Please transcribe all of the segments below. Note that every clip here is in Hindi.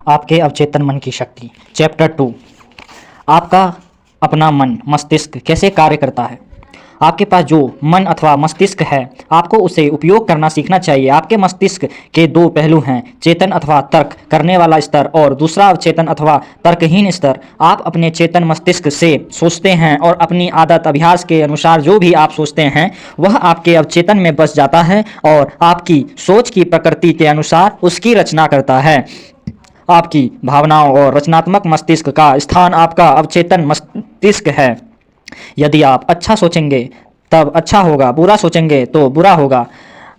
आपके अवचेतन मन की शक्ति। चैप्टर 2। आपका अपना मन मस्तिष्क कैसे कार्य करता है। आपके पास जो मन अथवा मस्तिष्क है, आपको उसे उपयोग करना सीखना चाहिए। आपके मस्तिष्क के दो पहलू हैं, चेतन अथवा तर्क करने वाला स्तर और दूसरा अवचेतन अथवा तर्कहीन स्तर। आप अपने चेतन मस्तिष्क से सोचते हैं और अपनी आदत अभ्यास के अनुसार जो भी आप सोचते हैं वह आपके अवचेतन में बस जाता है और आपकी सोच की प्रकृति के अनुसार उसकी रचना करता है। आपकी भावनाओं और रचनात्मक मस्तिष्क का स्थान आपका अवचेतन मस्तिष्क है। यदि आप अच्छा सोचेंगे तब अच्छा होगा, बुरा सोचेंगे तो बुरा होगा।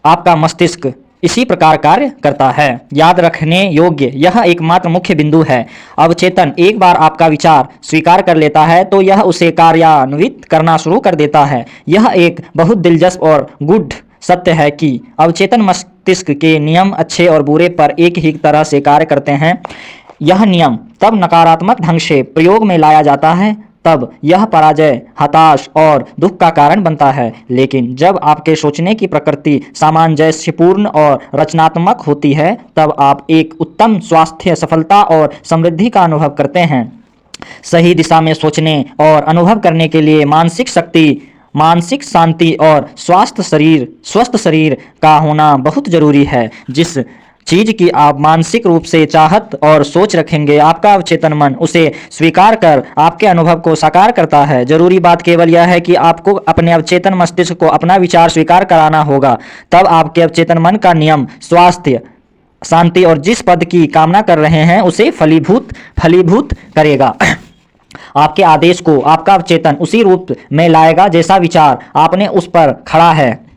आपका मस्तिष्क इसी प्रकार कार्य करता है। याद रखने योग्य यह एकमात्र मुख्य बिंदु है। अवचेतन एक बार आपका विचार स्वीकार कर लेता है तो यह उसे कार्यान्वित करना शुरू कर देता है। यह एक बहुत दिलचस्प और गूढ़ सत्य है कि अवचेतन मस्तिष्क के नियम अच्छे और बुरे पर एक ही तरह से कार्य करते हैं। यह नियम तब नकारात्मक ढंग से प्रयोग में लाया जाता है तब यह पराजय, हताश और दुख का कारण बनता है। लेकिन जब आपके सोचने की प्रकृति सामंजस्यपूर्ण और रचनात्मक होती है तब आप एक उत्तम स्वास्थ्य, सफलता और समृद्धि का अनुभव करते हैं। सही दिशा में सोचने और अनुभव करने के लिए मानसिक शक्ति, मानसिक शांति और स्वस्थ शरीर का होना बहुत जरूरी है। जिस चीज की आप मानसिक रूप से चाहत और सोच रखेंगे, आपका अवचेतन मन उसे स्वीकार कर आपके अनुभव को साकार करता है। जरूरी बात केवल यह है कि आपको अपने अवचेतन मस्तिष्क को अपना विचार स्वीकार कराना होगा। तब आपके अवचेतन मन का नियम स्वास्थ्य, शांति और जिस पद की कामना कर रहे हैं उसे फलीभूत करेगा। आपके आदेश को आपका अवचेतन उसी रूप में लाएगा जैसा विचार आपने उस पर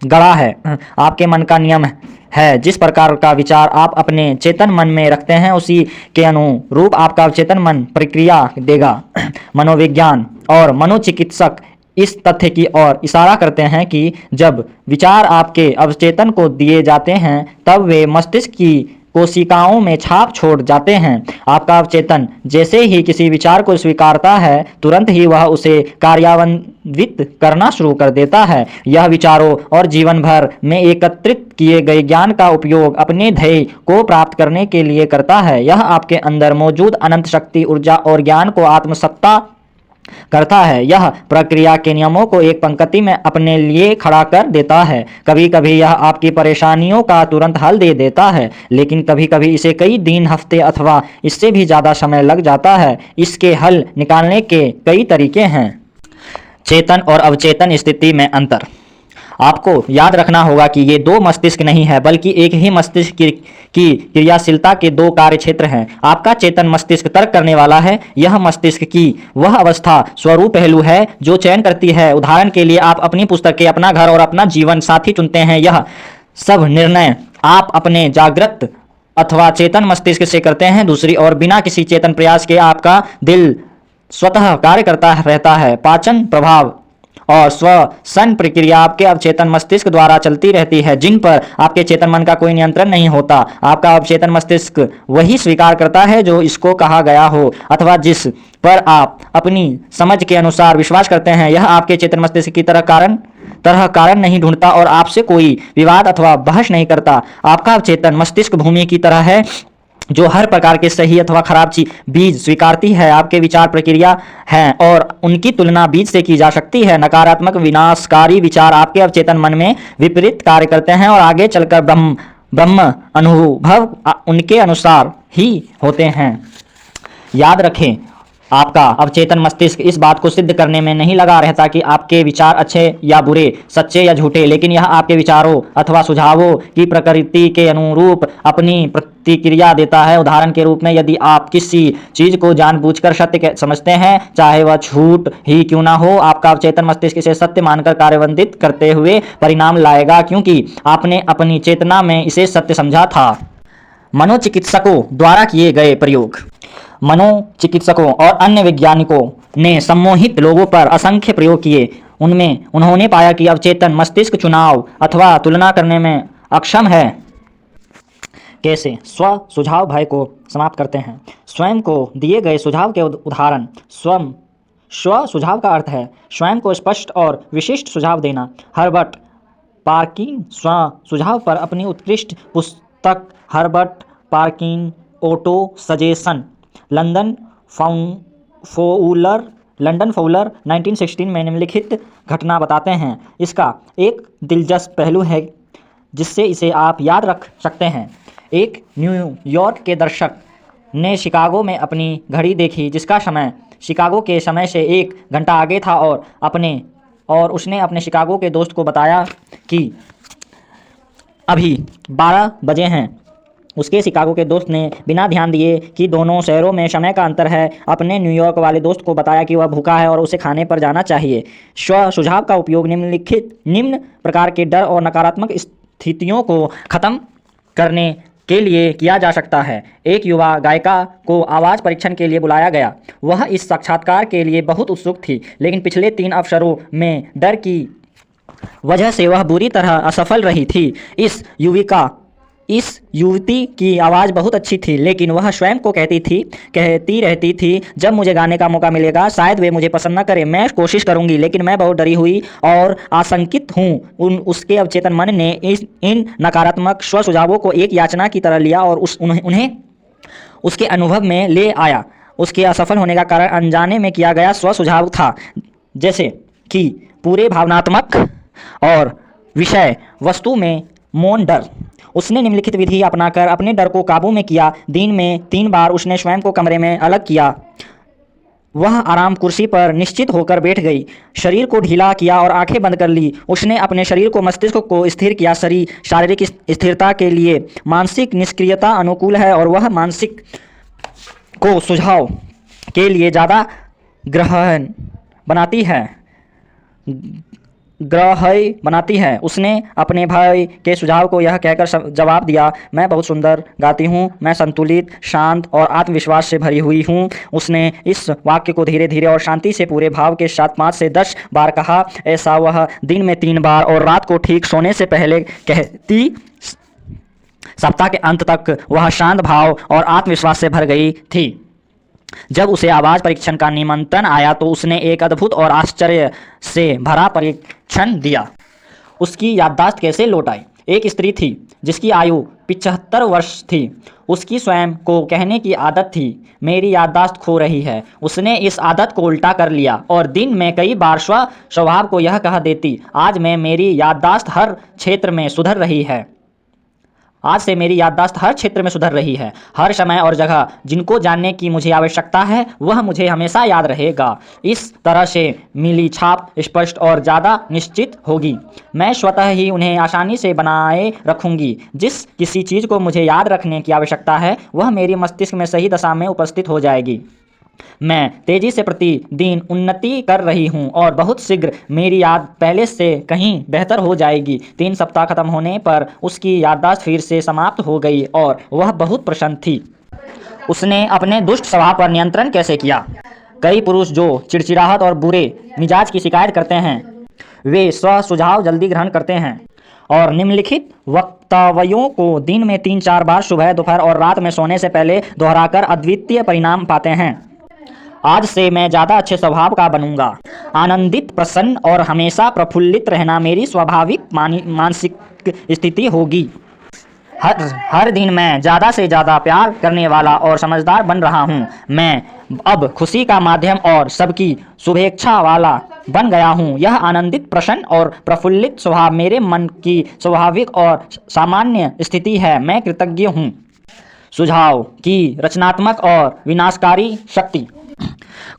गढ़ा है। आपके मन का नियम है, जिस प्रकार का विचार आप अपने चेतन मन में रखते हैं उसी के अनुरूप आपका अवचेतन मन प्रक्रिया देगा। मनोविज्ञान और मनोचिकित्सक इस तथ्य की ओर इशारा करते हैं कि जब विचार आपके अवचेतन को दिए जाते हैं तब वे मस्तिष्क की कोशिकाओं में छाप छोड़ जाते हैं। आपका अवचेतन जैसे ही किसी विचार को स्वीकारता है तुरंत ही वह उसे कार्यान्वित करना शुरू कर देता है। यह विचारों और जीवन भर में एकत्रित किए गए ज्ञान का उपयोग अपने ध्येय को प्राप्त करने के लिए करता है। यह आपके अंदर मौजूद अनंत शक्ति, ऊर्जा और ज्ञान को आत्मसत्ता करता है। यह प्रक्रिया के नियमों को एक पंक्ति में अपने लिए खड़ा कर देता है। कभी कभी यह आपकी परेशानियों का तुरंत हल दे देता है, लेकिन कभी कभी इसे कई दिन, हफ्ते अथवा इससे भी ज़्यादा समय लग जाता है। इसके हल निकालने के कई तरीके हैं। चेतन और अवचेतन स्थिति में अंतर। आपको याद रखना होगा कि ये दो मस्तिष्क नहीं है बल्कि एक ही मस्तिष्क की क्रियाशीलता के दो कार्य क्षेत्र हैं। आपका चेतन मस्तिष्क तर्क करने वाला है। यह मस्तिष्क की वह अवस्था स्वरूप पहलू है जो चयन करती है। उदाहरण के लिए आप अपनी पुस्तकें, अपना घर और अपना जीवन साथी चुनते हैं। यह सब निर्णय आप अपने जागृत अथवा चेतन मस्तिष्क से करते हैं। दूसरी ओर बिना किसी चेतन प्रयास के आपका दिल स्वतः कार्य करता रहता है। पाचन, प्रभाव और श्वसन प्रक्रिया आपके अवचेतन मस्तिष्क द्वारा चलती रहती है, जिन पर आपके चेतन मन का कोई नियंत्रण नहीं होता। आपका अवचेतन मस्तिष्क वही स्वीकार करता है जो इसको कहा गया हो अथवा जिस पर आप अपनी समझ के अनुसार विश्वास करते हैं। यह आपके चेतन मस्तिष्क की तरह कारण नहीं ढूंढता और आपसे कोई विवाद अथवा बहस नहीं करता। आपका अवचेतन मस्तिष्क भूमि की तरह है जो हर प्रकार के सही अथवा खराब बीज स्वीकारती है। आपके विचार प्रक्रिया हैं और उनकी तुलना बीज से की जा सकती है। नकारात्मक विनाशकारी विचार आपके अवचेतन मन में विपरीत कार्य करते हैं और आगे चलकर ब्रह्म अनुभव उनके अनुसार ही होते हैं। याद रखें, आपका अवचेतन मस्तिष्क इस बात को सिद्ध करने में नहीं लगा रहता कि आपके विचार अच्छे या बुरे, सच्चे या झूठे, लेकिन यह आपके विचारों अथवा सुझावों की प्रकृति के अनुरूप अपनी प्रतिक्रिया देता है। उदाहरण के रूप में, यदि आप किसी चीज को जानबूझकर सत्य समझते हैं, चाहे वह झूठ ही क्यों ना हो, आपका अवचेतन मस्तिष्क इसे सत्य मानकर कार्यान्वित करते हुए परिणाम लाएगा, क्योंकि आपने अपनी चेतना में इसे सत्य समझा था। मनोचिकित्सकों द्वारा किए गए प्रयोग। मनोचिकित्सकों और अन्य वैज्ञानिकों ने सम्मोहित लोगों पर असंख्य प्रयोग किए। उनमें उन्होंने पाया कि अवचेतन मस्तिष्क चुनाव अथवा तुलना करने में अक्षम है। कैसे स्व सुझाव भय को समाप्त करते हैं। स्वयं को दिए गए सुझाव के उदाहरण। स्व सुझाव का अर्थ है स्वयं को स्पष्ट और विशिष्ट सुझाव देना। हर्बर्ट पार्किन स्व सुझाव पर अपनी उत्कृष्ट पुस्तक Herbert Perkin auto suggestion, London Fowler 1916 में निम्नलिखित घटना बताते हैं। इसका एक दिलचस्प पहलू है जिससे इसे आप याद रख सकते हैं। एक न्यूयॉर्क के दर्शक ने शिकागो में अपनी घड़ी देखी जिसका समय शिकागो के समय से 1 घंटा आगे था और उसने अपने शिकागो के दोस्त को बताया कि अभी 12 बजे हैं। उसके शिकागो के दोस्त ने बिना ध्यान दिए कि दोनों शहरों में समय का अंतर है, अपने न्यूयॉर्क वाले दोस्त को बताया कि वह भूखा है और उसे खाने पर जाना चाहिए। स्व सुझाव का उपयोग निम्न प्रकार के डर और नकारात्मक स्थितियों को खत्म करने के लिए किया जा सकता है। एक युवा गायिका को आवाज़ परीक्षण के लिए बुलाया गया। वह इस साक्षात्कार के लिए बहुत उत्सुक थी, लेकिन पिछले 3 अवसरों में डर की वजह से वह बुरी तरह असफल रही थी। इस युवती की आवाज़ बहुत अच्छी थी, लेकिन वह स्वयं को कहती रहती थी, जब मुझे गाने का मौका मिलेगा शायद वे मुझे पसंद न करें। मैं कोशिश करूंगी, लेकिन मैं बहुत डरी हुई और आशंकित हूँ। उसके अवचेतन मन ने इन नकारात्मक स्व सुझावों को एक याचना की तरह लिया और उन्हें उसके अनुभव में ले आया। उसके असफल होने का कारण अनजाने में किया गया स्व सुझाव था, जैसे कि पूरे भावनात्मक और विषय वस्तु में मौन डर। उसने निम्नलिखित विधि अपनाकर अपने डर को काबू में किया। दिन में 3 बार उसने स्वयं को कमरे में अलग किया। वह आराम कुर्सी पर निश्चित होकर बैठ गई, शरीर को ढीला किया और आंखें बंद कर ली। उसने अपने शरीर को मस्तिष्क को स्थिर किया। शारीरिक स्थिरता के लिए मानसिक निष्क्रियता अनुकूल है और वह मानसिक को सुझाव के लिए ज़्यादा ग्रहण बनाती है। उसने अपने भाई के सुझाव को यह कहकर जवाब दिया, मैं बहुत सुंदर गाती हूँ, मैं संतुलित, शांत और आत्मविश्वास से भरी हुई हूँ। उसने इस वाक्य को धीरे धीरे और शांति से पूरे भाव के साथ 5 से 10 बार कहा। ऐसा वह दिन में 3 बार और रात को ठीक सोने से पहले कहती। सप्ताह के अंत तक वह शांत भाव और आत्मविश्वास से भर गई थी। जब उसे आवाज़ परीक्षण का निमंत्रण आया तो उसने एक अद्भुत और आश्चर्य से भरा परीक्षण दिया। उसकी याददाश्त कैसे लौट आई। एक स्त्री थी जिसकी आयु 75 वर्ष थी। उसकी स्वयं को कहने की आदत थी, मेरी याददाश्त खो रही है। उसने इस आदत को उल्टा कर लिया और दिन में कई बार स्वभाव को यह कह देती, आज मेरी याददाश्त हर क्षेत्र में सुधर रही है। आज से मेरी याददाश्त हर क्षेत्र में सुधर रही है। हर समय और जगह जिनको जानने की मुझे आवश्यकता है वह मुझे हमेशा याद रहेगा। इस तरह से मिली छाप स्पष्ट और ज़्यादा निश्चित होगी। मैं स्वतः ही उन्हें आसानी से बनाए रखूंगी। जिस किसी चीज़ को मुझे याद रखने की आवश्यकता है वह मेरी मस्तिष्क में सही दशा में उपस्थित हो जाएगी। मैं तेजी से प्रतिदिन उन्नति कर रही हूँ और बहुत शीघ्र मेरी याद पहले से कहीं बेहतर हो जाएगी। 3 सप्ताह खत्म होने पर उसकी याददाश्त फिर से समाप्त हो गई और वह बहुत प्रसन्न थी। उसने अपने दुष्ट स्वभाव पर नियंत्रण कैसे किया। कई पुरुष जो चिड़चिड़ाहट और बुरे मिजाज की शिकायत करते हैं वे स्व सुझाव जल्दी ग्रहण करते हैं और निम्नलिखित वक्तव्यों को दिन में 3-4 बार सुबह, दोपहर और रात में सोने से पहले दोहराकर अद्वितीय परिणाम पाते हैं। आज से मैं ज़्यादा अच्छे स्वभाव का बनूंगा। आनंदित, प्रसन्न और हमेशा प्रफुल्लित रहना मेरी स्वाभाविक मानसिक स्थिति होगी। हर दिन मैं ज़्यादा से ज़्यादा प्यार करने वाला और समझदार बन रहा हूँ। मैं अब खुशी का माध्यम और सबकी शुभेच्छा वाला बन गया हूँ। यह आनंदित, प्रसन्न और प्रफुल्लित स्वभाव मेरे मन की स्वाभाविक और सामान्य स्थिति है। मैं कृतज्ञ हूँ। सुझाव की रचनात्मक और विनाशकारी शक्ति।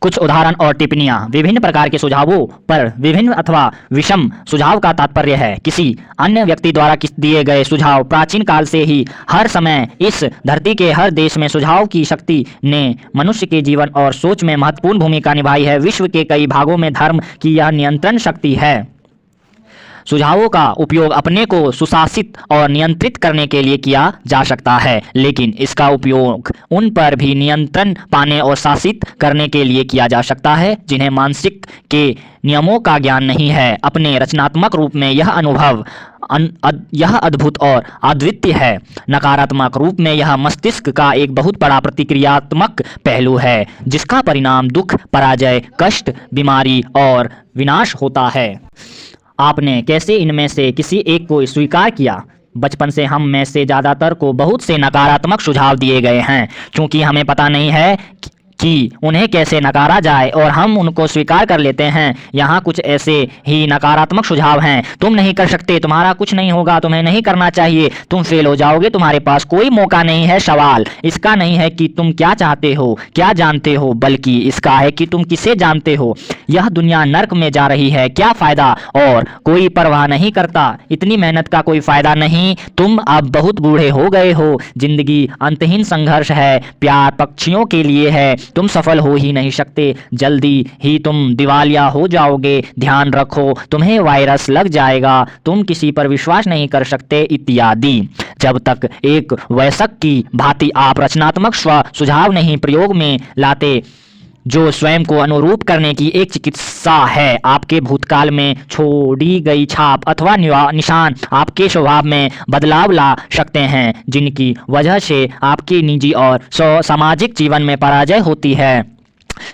कुछ उदाहरण और टिप्पणियां। विभिन्न प्रकार के सुझावों पर विभिन्न अथवा विषम सुझाव का तात्पर्य है किसी अन्य व्यक्ति द्वारा दिए गए सुझाव। प्राचीन काल से ही हर समय इस धरती के हर देश में सुझाव की शक्ति ने मनुष्य के जीवन और सोच में महत्वपूर्ण भूमिका निभाई है। विश्व के कई भागों में धर्म की यह नियंत्रण शक्ति है। सुझावों का उपयोग अपने को सुशासित और नियंत्रित करने के लिए किया जा सकता है, लेकिन इसका उपयोग उन पर भी नियंत्रण पाने और शासित करने के लिए किया जा सकता है जिन्हें मानसिक के नियमों का ज्ञान नहीं है। अपने रचनात्मक रूप में यह अनुभव यह अद्भुत और अद्वितीय है। नकारात्मक रूप में यह मस्तिष्क का एक बहुत बड़ा प्रतिक्रियात्मक पहलू है जिसका परिणाम दुख, पराजय, कष्ट, बीमारी और विनाश होता है। आपने कैसे इनमें से किसी एक को स्वीकार किया? बचपन से हम में से ज़्यादातर को बहुत से नकारात्मक सुझाव दिए गए हैं, क्योंकि हमें पता नहीं है कि उन्हें कैसे नकारा जाए और हम उनको स्वीकार कर लेते हैं। यहाँ कुछ ऐसे ही नकारात्मक सुझाव हैं। तुम नहीं कर सकते, तुम्हारा कुछ नहीं होगा, तुम्हें नहीं करना चाहिए, तुम फेल हो जाओगे, तुम्हारे पास कोई मौका नहीं है। सवाल इसका नहीं है कि तुम क्या चाहते हो, क्या जानते हो, बल्कि इसका है कि तुम किसे जानते हो। यह दुनिया नर्क में जा रही है, क्या फ़ायदा, और कोई परवाह नहीं करता। इतनी मेहनत का कोई फ़ायदा नहीं, तुम अब बहुत बूढ़े हो गए हो। जिंदगी अंतहीन संघर्ष है, प्यार पक्षियों के लिए है, तुम सफल हो ही नहीं सकते, जल्दी ही तुम दिवालिया हो जाओगे, ध्यान रखो तुम्हें वायरस लग जाएगा, तुम किसी पर विश्वास नहीं कर सकते, इत्यादि। जब तक एक वयस्क की भांति आप रचनात्मक स्व सुझाव नहीं प्रयोग में लाते, जो स्वयं को अनुरूप करने की एक चिकित्सा है, आपके भूतकाल में छोड़ी गई छाप अथवा निशान आपके स्वभाव में बदलाव ला सकते हैं, जिनकी वजह से आपके निजी और सामाजिक जीवन में पराजय होती है।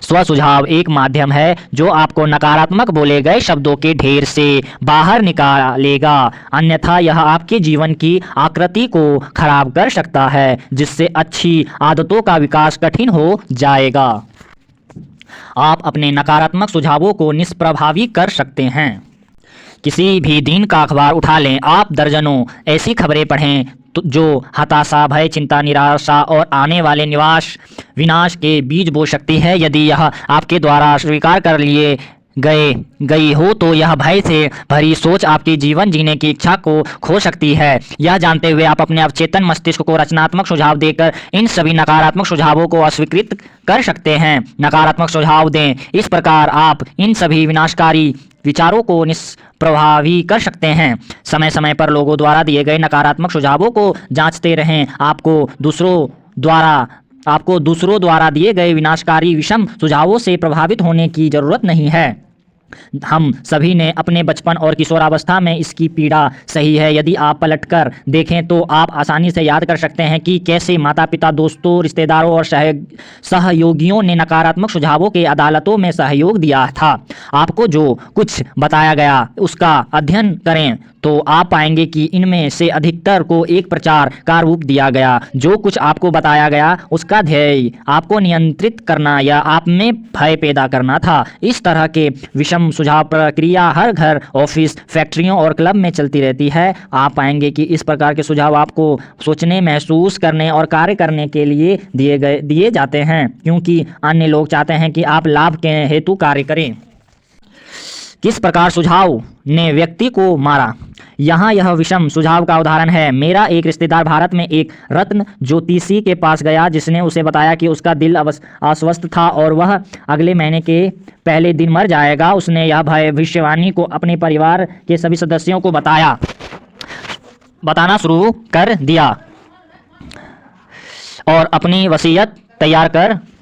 स्व सुझाव एक माध्यम है जो आपको नकारात्मक बोले गए शब्दों के ढेर से बाहर निकालेगा, अन्यथा यह आपके जीवन की आकृति को खराब कर सकता है, जिससे अच्छी आदतों का विकास कठिन हो जाएगा। आप अपने नकारात्मक सुझावों को निष्प्रभावी कर सकते हैं। किसी भी दिन का अखबार उठा लें, आप दर्जनों ऐसी खबरें पढ़ें जो हताशा, भय, चिंता, निराशा और आने वाले विनाश के बीज बो सकती है। यदि यह आपके द्वारा स्वीकार कर लिए गई हो तो यह भय से भरी सोच आपकी जीवन जीने की इच्छा को खो सकती है। यह जानते हुए आप अपने अवचेतन मस्तिष्क को रचनात्मक सुझाव देकर इन सभी नकारात्मक सुझावों को अस्वीकृत कर सकते हैं। नकारात्मक सुझाव दें, इस प्रकार आप इन सभी विनाशकारी विचारों को निष्प्रभावी कर सकते हैं। समय समय पर लोगों द्वारा दिए गए नकारात्मक सुझावों को जांचते रहें। आपको दूसरों द्वारा दिए गए विनाशकारी विषम सुझावों से प्रभावित होने की जरूरत नहीं है। हम सभी ने अपने बचपन और किशोरावस्था में इसकी पीड़ा सही है। यदि आप पलटकर देखें तो आप आसानी से याद कर सकते हैं कि कैसे माता पिता, दोस्तों, रिश्तेदारों और सहयोगियों ने नकारात्मक सुझावों के अदालतों में सहयोग दिया था। आपको जो कुछ बताया गया उसका अध्ययन करें तो आप पाएंगे कि इनमें से अधिकतर को एक प्रचार का रूप दिया गया। जो कुछ आपको बताया गया उसका ध्येय आपको नियंत्रित करना या आप में भय पैदा करना था। इस तरह के विषम सुझाव प्रक्रिया हर घर, ऑफिस, फैक्ट्रियों और क्लब में चलती रहती है। आप पाएंगे कि इस प्रकार के सुझाव आपको सोचने, महसूस करने और कार्य करने के लिए दिए जाते हैं, क्योंकि अन्य लोग चाहते हैं कि आप लाभ के हेतु कार्य करें। किस प्रकार सुझाव ने व्यक्ति को मारा? यहाँ यह विषम सुझाव का उदाहरण है। मेरा एक रिश्तेदार भारत में एक रत्न ज्योतिषी के पास गया, जिसने उसे बताया कि उसका दिल अस्वस्थ था और वह अगले महीने के पहले दिन मर जाएगा। उसने यह भविष्यवाणी को अपने परिवार के सभी सदस्यों को बताना शुरू कर दिया और अपनी वसीयत तैयार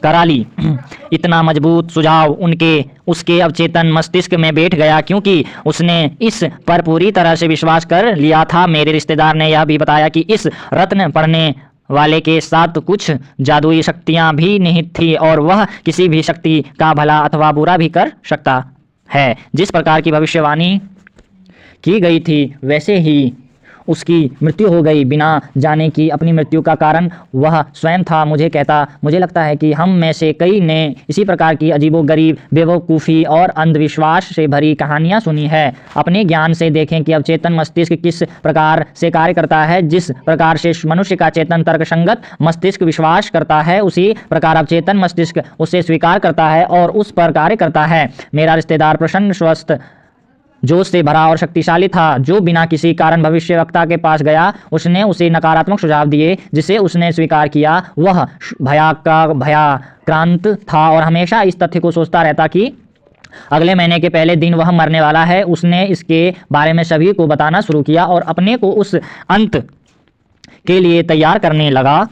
करा ली। इतना मजबूत सुझाव उसके अवचेतन मस्तिष्क में बैठ गया, क्योंकि उसने इस पर पूरी तरह से विश्वास कर लिया था। मेरे रिश्तेदार ने यह भी बताया कि इस रत्न पढ़ने वाले के साथ कुछ जादुई शक्तियां भी निहित थी और वह किसी भी शक्ति का भला अथवा बुरा भी कर सकता है। जिस प्रकार की भविष्यवाणी की गई थी वैसे ही उसकी मृत्यु हो गई, बिना जाने कि अपनी मृत्यु का कारण वह स्वयं था। मुझे लगता है कि हम में से कई ने इसी प्रकार की अजीबोगरीब, बेवकूफ़ी और अंधविश्वास से भरी कहानियां सुनी है। अपने ज्ञान से देखें कि अवचेतन मस्तिष्क किस प्रकार से कार्य करता है। जिस प्रकार से मनुष्य का चेतन तर्कसंगत मस्तिष्क विश्वास करता है, उसी प्रकार अवचेतन मस्तिष्क उसे स्वीकार करता है और उस पर कार्य करता है। मेरा रिश्तेदार प्रसन्न, स्वस्थ, जोश से भरा और शक्तिशाली था, जो बिना किसी कारण भविष्यवक्ता के पास गया। उसने उसे नकारात्मक सुझाव दिए, जिसे उसने स्वीकार किया। वह भयाक्रांत था और हमेशा इस तथ्य को सोचता रहता कि अगले महीने के पहले दिन वह मरने वाला है। उसने इसके बारे में सभी को बताना शुरू किया और अपने को उस अंत के लिए तैयार करने लगा।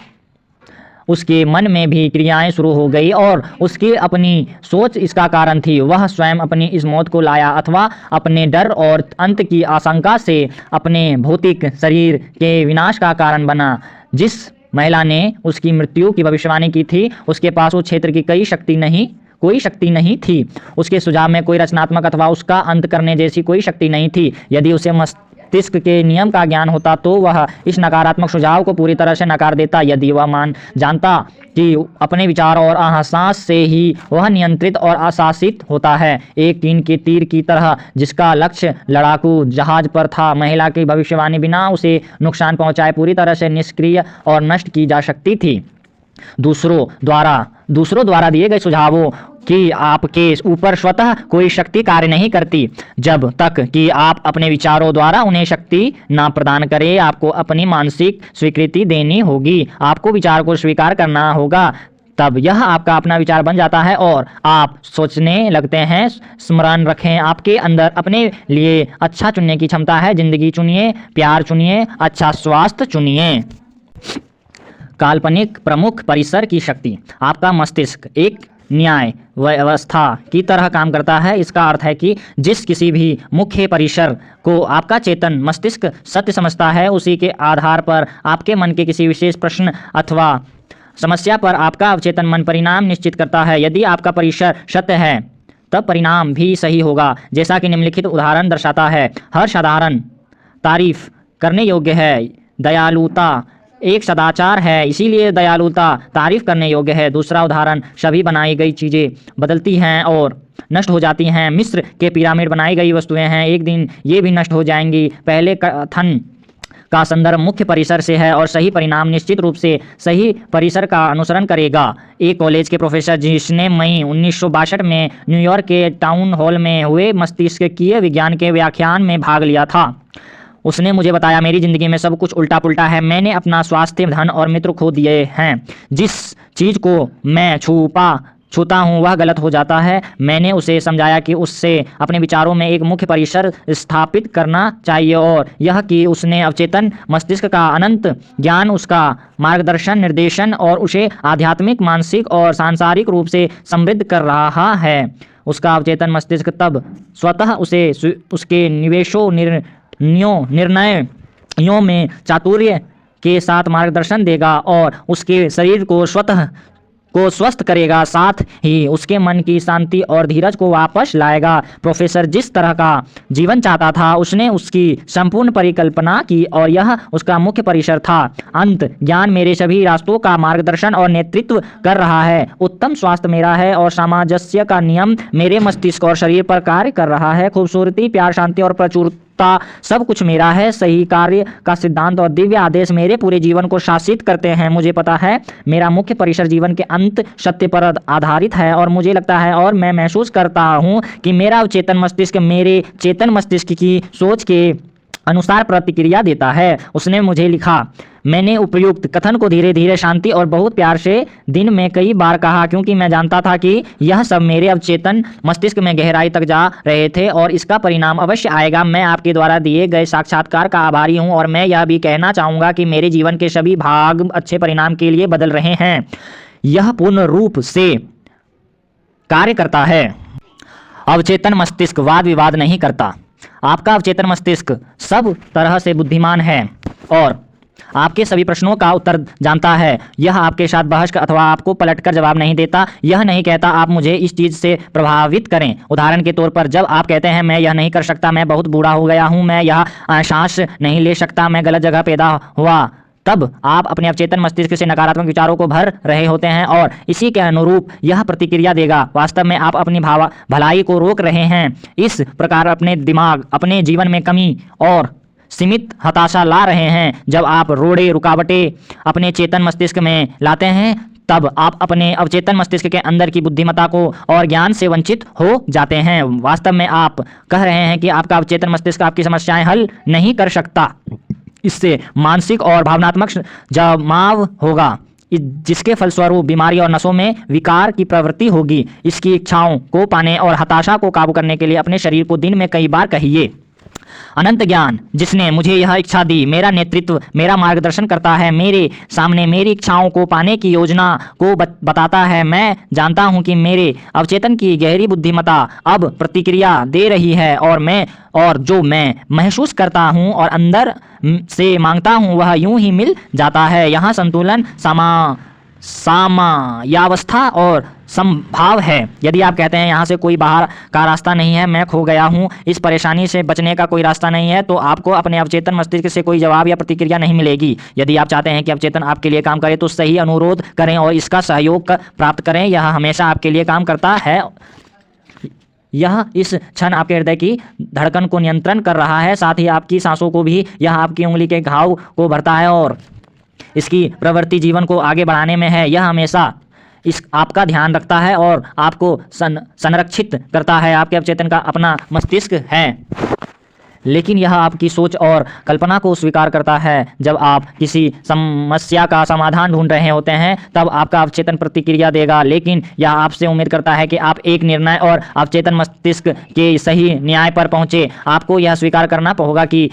उसके मन में भी क्रियाएं शुरू हो गई और उसकी अपनी सोच इसका कारण थी। वह स्वयं अपनी इस मौत को लाया अथवा अपने डर और अंत की आशंका से अपने भौतिक शरीर के विनाश का कारण बना। जिस महिला ने उसकी मृत्यु की भविष्यवाणी की थी, उसके पास उस क्षेत्र की कोई शक्ति नहीं थी। उसके सुझाव में कोई रचनात्मक अथवा उसका अंत करने जैसी कोई शक्ति नहीं थी। यदि उसे मस्तिष्क के नियम का ज्ञान होता तो वह इस नकारात्मक सुझाव को पूरी तरह से नकार देता। यदि वह जानता कि अपने विचार और एहसास से ही वह नियंत्रित और अशासित होता है, एक कीन के तीर की तरह जिसका लक्ष्य लड़ाकू जहाज पर था, महिला की भविष्यवाणी बिना उसे नुकसान पहुंचाए पूरी तरह से निष्क्रिय और नष्ट की जा सकती थी। दूसरों द्वारा दिए गए सुझावों कि आपके ऊपर स्वतः कोई शक्ति कार्य नहीं करती जब तक कि आप अपने विचारों द्वारा उन्हें शक्ति ना प्रदान करें। आपको अपनी मानसिक स्वीकृति देनी होगी, आपको विचार को स्वीकार करना होगा, तब यह आपका अपना विचार बन जाता है और आप सोचने लगते हैं। स्मरण रखें, आपके अंदर अपने लिए अच्छा चुनने की क्षमता है। जिंदगी चुनिए, प्यार चुनिए, अच्छा स्वास्थ्य चुनिए। काल्पनिक प्रमुख परिसर की शक्ति। आपका मस्तिष्क एक न्याय व्यवस्था की तरह काम करता है। इसका अर्थ है कि जिस किसी भी मुख्य परिसर को आपका चेतन मस्तिष्क सत्य समझता है, उसी के आधार पर आपके मन के किसी विशेष प्रश्न अथवा समस्या पर आपका अवचेतन मन परिणाम निश्चित करता है। यदि आपका परिसर सत्य है तब परिणाम भी सही होगा, जैसा कि निम्नलिखित उदाहरण दर्शाता है। हर साधारण तारीफ करने योग्य है। दयालुता एक सदाचार है, इसीलिए दयालुता तारीफ करने योग्य है। दूसरा उदाहरण, सभी बनाई गई चीज़ें बदलती हैं और नष्ट हो जाती हैं। मिस्र के पिरामिड बनाई गई वस्तुएं हैं, एक दिन ये भी नष्ट हो जाएंगी। पहले कथन का संदर्भ मुख्य परिसर से है और सही परिणाम निश्चित रूप से सही परिसर का अनुसरण करेगा। एक कॉलेज के प्रोफेसर जिसने मई 1962 में न्यूयॉर्क के टाउन हॉल में हुए मस्तिष्कीय विज्ञान के व्याख्यान में भाग लिया था, उसने मुझे बताया, मेरी ज़िंदगी में सब कुछ उल्टा पुल्टा है। मैंने अपना स्वास्थ्य, धन और मित्र खो दिए हैं। जिस चीज़ को मैं छूता हूँ वह गलत हो जाता है। मैंने उसे समझाया कि उससे अपने विचारों में एक मुख्य परिसर स्थापित करना चाहिए और यह कि उसने अवचेतन मस्तिष्क का अनंत ज्ञान, उसका मार्गदर्शन, निर्देशन और उसे आध्यात्मिक, मानसिक और सांसारिक रूप से समृद्ध कर रहा है। उसका अवचेतन मस्तिष्क तब स्वतः उसे उसके निर्णयों में चातुर्य के साथ मार्गदर्शन देगा और उसके शरीर को स्वस्थ करेगा, साथ ही उसके मन की शांति और धीरज को वापस लाएगा। प्रोफेसर जिस तरह का जीवन चाहता था उसने उसकी संपूर्ण परिकल्पना की और यह उसका मुख्य परिसर था। अंत ज्ञान मेरे सभी रास्तों का मार्गदर्शन और नेतृत्व कर रहा है। उत्तम स्वास्थ्य मेरा है और सामंजस्य का नियम मेरे मस्तिष्क और शरीर पर कार्य कर रहा है। खूबसूरती, प्यार, शांति और प्रचुरता सब कुछ मेरा है। सही कार्य का सिद्धांत और दिव्य आदेश मेरे पूरे जीवन को शासित करते हैं। मुझे पता है मेरा मुख्य परिसर जीवन के अंत सत्य पर आधारित है और मुझे लगता है और मैं महसूस करता हूँ कि मेरा चेतन मस्तिष्क मेरे चेतन मस्तिष्क की सोच के अनुसार प्रतिक्रिया देता है। उसने मुझे लिखा, मैंने उपयुक्त कथन को धीरे धीरे, शांति और बहुत प्यार से दिन में कई बार कहा, क्योंकि मैं जानता था कि यह सब मेरे अवचेतन मस्तिष्क में गहराई तक जा रहे थे और इसका परिणाम अवश्य आएगा। मैं आपके द्वारा दिए गए साक्षात्कार का आभारी हूं और मैं यह भी कहना चाहूँगा कि मेरे जीवन के सभी भाग अच्छे परिणाम के लिए बदल रहे हैं। यह पूर्ण रूप से कार्य करता है। अवचेतन मस्तिष्क वाद विवाद नहीं करता। आपका अवचेतन मस्तिष्क सब तरह से बुद्धिमान है और आपके सभी प्रश्नों का उत्तर जानता है। यह आपके साथ बहस अथवा आपको पलटकर जवाब नहीं देता। यह नहीं कहता आप मुझे इस चीज़ से प्रभावित करें। उदाहरण के तौर पर जब आप कहते हैं मैं यह नहीं कर सकता, मैं बहुत बूढ़ा हो गया हूँ, मैं यह सांस नहीं ले सकता, मैं गलत जगह पैदा हुआ, तब आप अपने अवचेतन मस्तिष्क से नकारात्मक विचारों को भर रहे होते हैं और इसी के अनुरूप यह प्रतिक्रिया देगा। वास्तव में आप अपनी भलाई को रोक रहे हैं। इस प्रकार अपने दिमाग, अपने जीवन में कमी और सीमित हताशा ला रहे हैं। जब आप रोड़े रुकावटें अपने चेतन मस्तिष्क में लाते हैं तब आप अपने अवचेतन मस्तिष्क के अंदर की बुद्धिमत्ता को और ज्ञान से वंचित हो जाते हैं। वास्तव में आप कह रहे हैं कि आपका अवचेतन मस्तिष्क आपकी समस्याएं हल नहीं कर सकता। इससे मानसिक और भावनात्मक जमाव होगा, जिसके फलस्वरूप बीमारी और नसों में विकार की प्रवृत्ति होगी। इसकी इच्छाओं को पाने और हताशा को काबू करने के लिए अपने शरीर को दिन में कई बार कहिए, अनंत ज्ञान जिसने मुझे यह इच्छा दी, मेरा नेतृत्व, मेरा मार्गदर्शन करता है, मेरे सामने मेरी इच्छाओं को पाने की योजना को बताता है। मैं जानता हूं कि मेरे अवचेतन की गहरी बुद्धिमत्ता अब प्रतिक्रिया दे रही है और जो मैं महसूस करता हूं और अंदर से मांगता हूं वह यूं ही मिल जाता है। यहाँ संतुलन सामयावस्था और संभाव है। यदि आप कहते हैं यहाँ से कोई बाहर का रास्ता नहीं है, मैं खो गया हूँ, इस परेशानी से बचने का कोई रास्ता नहीं है, तो आपको अपने अवचेतन मस्तिष्क से कोई जवाब या प्रतिक्रिया नहीं मिलेगी। यदि आप चाहते हैं कि अवचेतन आपके लिए काम करे तो सही अनुरोध करें और इसका सहयोग प्राप्त करें। यह हमेशा आपके लिए काम करता है। यह इस क्षण आपके हृदय की धड़कन को नियंत्रण कर रहा है, साथ ही आपकी सांसों को भी। यह आपकी उंगली के घाव को भरता है और इसकी प्रवृत्ति जीवन को आगे बढ़ाने में है। यह हमेशा इस आपका ध्यान रखता है और आपको संरक्षित करता है। आपके अवचेतन का अपना मस्तिष्क है, लेकिन यह आपकी सोच और कल्पना को स्वीकार करता है। जब आप किसी समस्या का समाधान ढूंढ रहे होते हैं तब आपका अवचेतन प्रतिक्रिया देगा, लेकिन यह आपसे उम्मीद करता है कि आप एक निर्णय और अवचेतन मस्तिष्क के सही न्याय पर पहुंचे। आपको यह स्वीकार करना होगा कि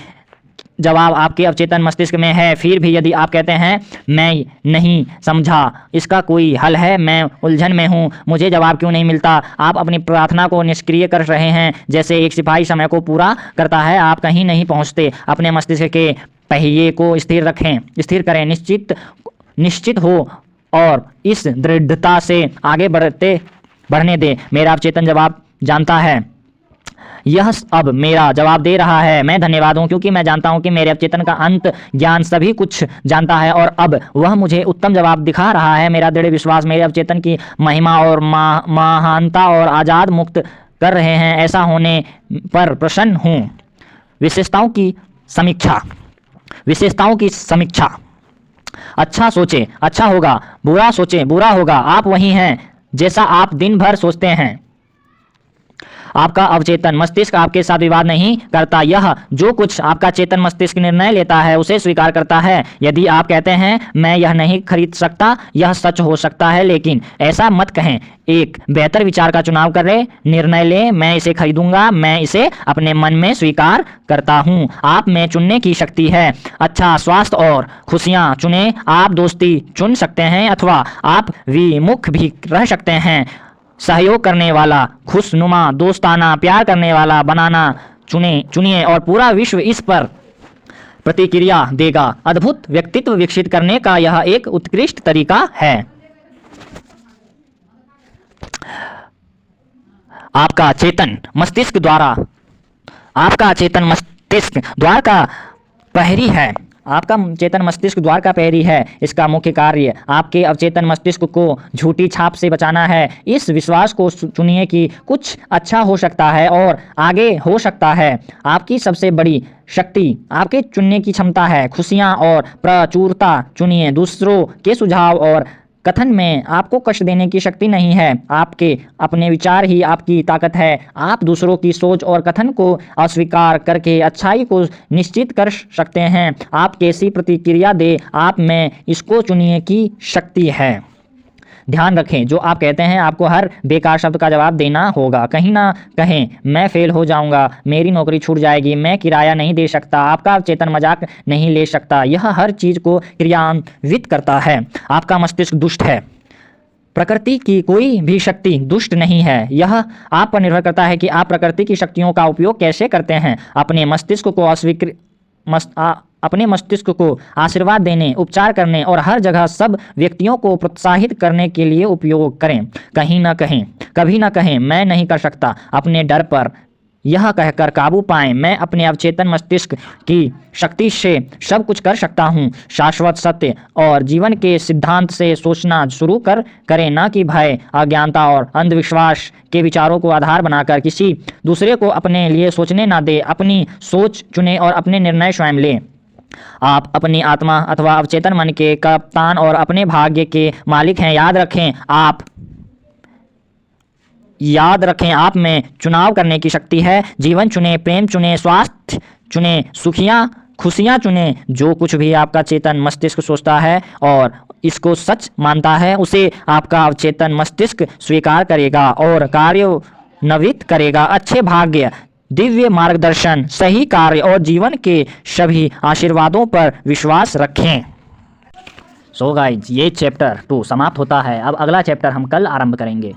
जवाब आपके अवचेतन मस्तिष्क में है। फिर भी यदि आप कहते हैं मैं नहीं समझा, इसका कोई हल है, मैं उलझन में हूँ, मुझे जवाब क्यों नहीं मिलता, आप अपनी प्रार्थना को निष्क्रिय कर रहे हैं। जैसे एक सिपाही समय को पूरा करता है, आप कहीं नहीं पहुँचते। अपने मस्तिष्क के पहिए को स्थिर करें, निश्चित हो और इस दृढ़ता से आगे बढ़ने दें। मेरा अवचेतन जवाब जानता है, यह अब मेरा जवाब दे रहा है। मैं धन्यवाद हूँ, क्योंकि मैं जानता हूँ कि मेरे अवचेतन का अंत ज्ञान सभी कुछ जानता है और अब वह मुझे उत्तम जवाब दिखा रहा है। मेरा दृढ़ विश्वास मेरे अवचेतन की महिमा और महानता और आज़ाद मुक्त कर रहे हैं। ऐसा होने पर प्रसन्न हूँ। विशेषताओं की समीक्षा। अच्छा सोचें, अच्छा होगा, बुरा सोचें, बुरा होगा। आप वही हैं जैसा आप दिन भर सोचते हैं। आपका अवचेतन मस्तिष्क आपके साथ विवाद नहीं करता। यह जो कुछ आपका चेतन मस्तिष्क निर्णय लेता है उसे स्वीकार करता है। यदि आप कहते हैं मैं यह नहीं खरीद सकता, यह सच हो सकता है, लेकिन ऐसा मत कहें। एक बेहतर विचार का चुनाव करें, निर्णय लें, मैं इसे खरीदूंगा, मैं इसे अपने मन में स्वीकार करता हूँ। आप में चुनने की शक्ति है। अच्छा स्वास्थ्य और खुशियाँ चुनें। आप दोस्ती चुन सकते हैं अथवा आप विमुख भी रह सकते हैं। सहयोग करने वाला, खुशनुमा, दोस्ताना, प्यार करने वाला बनाना चुनिए और पूरा विश्व इस पर प्रतिक्रिया देगा। अद्भुत व्यक्तित्व विकसित करने का यह एक उत्कृष्ट तरीका है। आपका चेतन मस्तिष्क द्वार का प्रहरी है। आपका चेतन मस्तिष्क द्वार का प्रहरी है। इसका मुख्य कार्य आपके अवचेतन मस्तिष्क को झूठी छाप से बचाना है। इस विश्वास को चुनिए कि कुछ अच्छा हो सकता है और आगे हो सकता है। आपकी सबसे बड़ी शक्ति आपके चुनने की क्षमता है। खुशियाँ और प्रचुरता चुनिए। दूसरों के सुझाव और कथन में आपको कष्ट देने की शक्ति नहीं है। आपके अपने विचार ही आपकी ताकत है। आप दूसरों की सोच और कथन को अस्वीकार करके अच्छाई को निश्चित कर सकते हैं। आप कैसी प्रतिक्रिया दे, आप में इसको चुनिए की शक्ति है। ध्यान रखें, जो आप कहते हैं आपको हर बेकार शब्द का जवाब देना होगा। कहीं ना कहें मैं फेल हो जाऊंगा, मेरी नौकरी छूट जाएगी, मैं किराया नहीं दे सकता। आपका चेतन मजाक नहीं ले सकता। यह हर चीज़ को क्रियान्वित करता है। आपका मस्तिष्क दुष्ट है। प्रकृति की कोई भी शक्ति दुष्ट नहीं है। यह आप पर निर्भर करता है कि आप प्रकृति की शक्तियों का उपयोग कैसे करते हैं। अपने मस्तिष्क को आशीर्वाद देने, उपचार करने और हर जगह सब व्यक्तियों को प्रोत्साहित करने के लिए उपयोग करें। कभी ना कहें मैं नहीं कर सकता। अपने डर पर यह कहकर काबू पाएं, मैं अपने अवचेतन मस्तिष्क की शक्ति से सब कुछ कर सकता हूँ। शाश्वत सत्य और जीवन के सिद्धांत से सोचना शुरू करें, ना कि भय, अज्ञानता और अंधविश्वास के विचारों को आधार बनाकर। किसी दूसरे को अपने लिए सोचने ना दें। अपनी सोच चुनें और अपने निर्णय स्वयं लें। आप अपनी आत्मा अथवा अवचेतन मन के कप्तान और अपने भाग्य के मालिक हैं। याद रखें, आप में चुनाव करने की शक्ति है। जीवन चुने, प्रेम चुने, स्वास्थ्य चुने, खुशियाँ चुने। जो कुछ भी आपका चेतन मस्तिष्क सोचता है और इसको सच मानता है, उसे आपका अवचेतन मस्तिष्क स्वीकार करेगा और कार्यान्वित करेगा। अच्छे भाग्य, दिव्य मार्गदर्शन, सही कार्य और जीवन के सभी आशीर्वादों पर विश्वास रखें। सो गाइज, ये चैप्टर 2 समाप्त होता है। अब अगला चैप्टर हम कल आरंभ करेंगे।